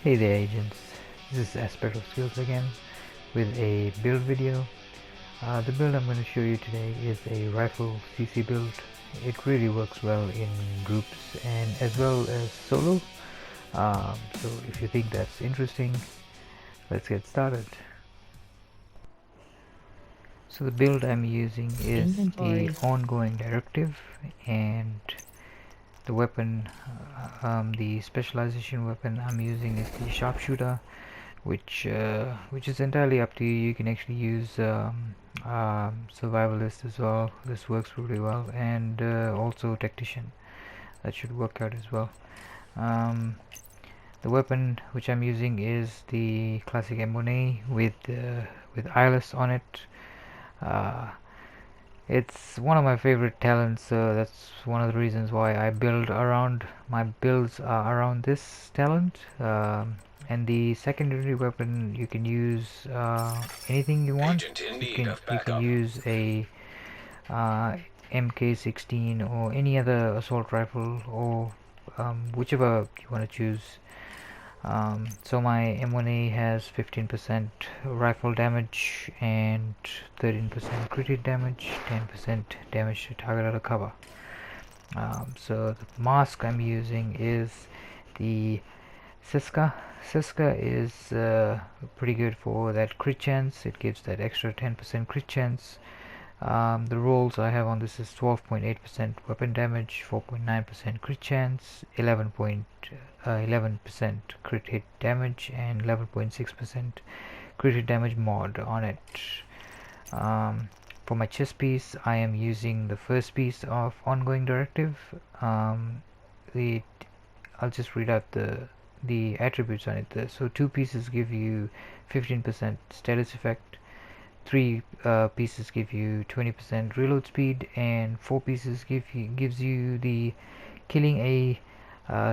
Hey there agents, this is Aspect of Skills again with a build video. The build I'm going to show you today is a rifle CC build. It really works well in groups and as well as solo. So if you think that's interesting, let's get started. So the build I'm using is the Ongoing Directive, and the weapon, the specialization weapon I'm using is the sharpshooter, which is entirely up to you. You can actually use survivalist as well. This works really well, and also tactician. That should work out as well. The weapon which I'm using is the classic M1A with ILS on it. It's one of my favorite talents, so that's one of the reasons why I build around my builds around this talent. And the secondary weapon, you can use anything you want. You can use a MK16 or any other assault rifle, or whichever you want to choose. So my M1A has 15% rifle damage and 13% crit hit damage, 10% damage to target out of cover. So the mask I'm using is the Siska. Siska is pretty good for that crit chance. It gives that extra 10% crit chance. The rolls I have on this is 12.8% weapon damage, 4.9% crit chance, 11% crit hit damage, and 11.6% crit hit damage mod on it. For my chest piece, I am using the first piece of Ongoing Directive. I'll just read out the attributes on it. So 2 pieces give you 15% status effect, 3 pieces give you 20% reload speed, and 4 pieces gives you the killing a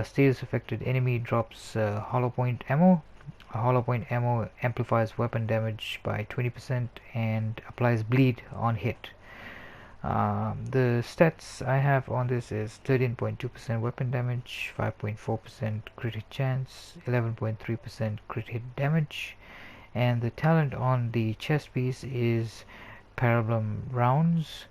status affected enemy drops hollow point ammo. Hollow point ammo amplifies weapon damage by 20% and applies bleed on hit. The stats I have on this is 13.2% weapon damage, 5.4% crit hit chance, 11.3% crit hit damage, and the talent on the chest piece is Parabellum Rounds.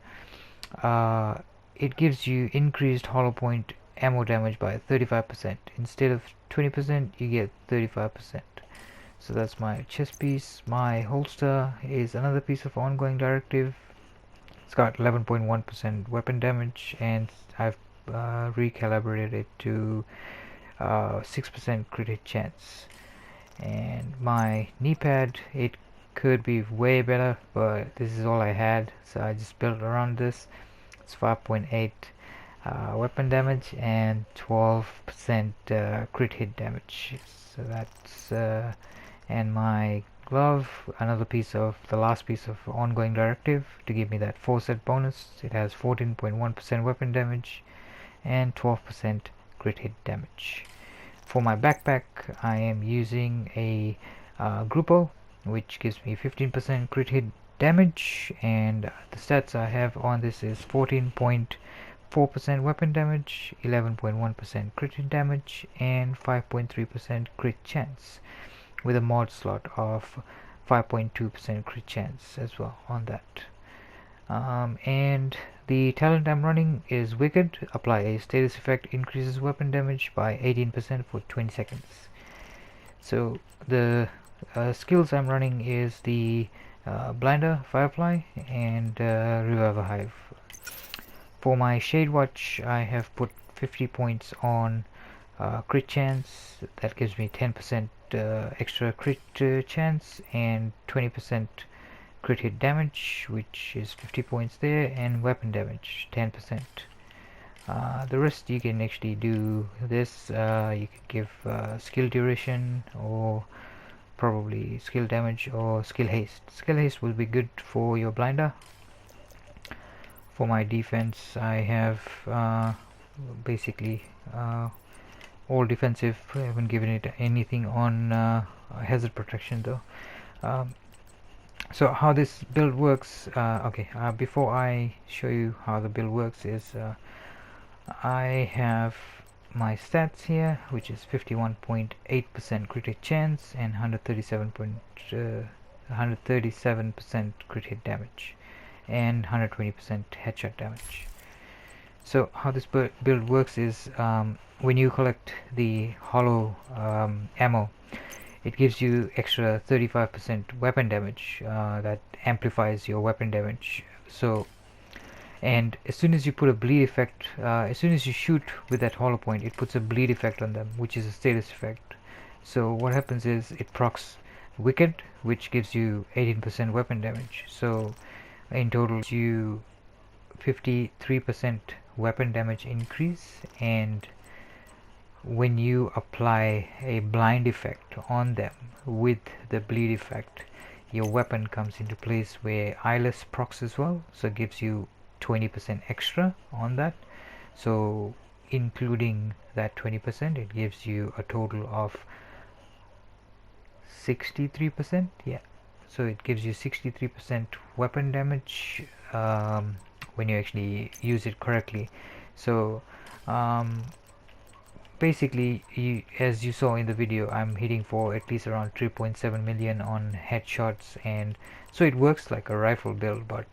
It gives you increased hollow point ammo damage by 35%. Instead of 20%, you get 35%. So that's my chest piece. My holster is another piece of Ongoing Directive. It's got 11.1% weapon damage, and I've recalibrated it to 6% crit hit chance. And my knee pad, it could be way better, but this is all I had, so I just built around this. It's 5.8 weapon damage and 12% crit hit damage. So that's and my glove, another piece of the last piece of Ongoing Directive to give me that 4-set bonus. It has 14.1% weapon damage and 12% crit hit damage. For my backpack, I am using a Grupo, which gives me 15% crit hit damage, and the stats I have on this is 14.4% weapon damage, 11.1% crit hit damage, and 5.3% crit chance, with a mod slot of 5.2% crit chance as well on that. And the talent I'm running is Wicked. Apply a status effect, increases weapon damage by 18% for 20 seconds. So the skills I'm running is the Blinder, Firefly, and Reviver Hive. For my Shade Watch, I have put 50 points on crit chance. That gives me 10% extra crit chance and 20% crit hit damage, which is 50 points there, and weapon damage 10%. The rest you can actually do this. You can give skill duration, or probably skill damage, or skill haste. Skill haste will be good for your blinder. For my defense, I have basically all defensive. I haven't given it anything on hazard protection though. So how this build works, before I show you how the build works, is I have my stats here, which is 51.8% crit hit chance and 137% crit hit damage and 120% headshot damage. So how this build works is when you collect the hollow ammo, it gives you extra 35% weapon damage that amplifies your weapon damage. So, and as soon as you put a bleed effect, as soon as you shoot with that hollow point, it puts a bleed effect on them, which is a status effect. So what happens is it procs Wicked, which gives you 18% weapon damage. So in total you 53% weapon damage increase, and when you apply a blind effect on them with the bleed effect, your weapon comes into place where eyeless procs as well, so it gives you 20% extra on that. So including that 20%, it gives you a total of 63%. Yeah, so it gives you 63% weapon damage when you actually use it correctly. So basically, as you saw in the video, I'm hitting for at least around 3.7 million on headshots, and so it works like a rifle build, but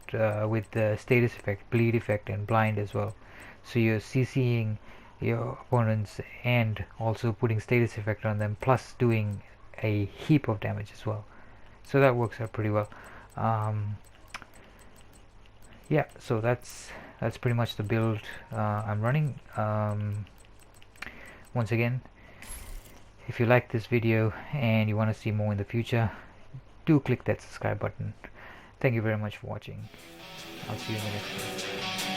with the status effect, bleed effect, and blind as well. So you're CCing your opponents and also putting status effect on them, plus doing a heap of damage as well. So that works out pretty well. Yeah, so that's pretty much the build I'm running. Once again, if you like this video and you want to see more in the future, do click that subscribe button. Thank you very much for watching. I'll see you in the next one.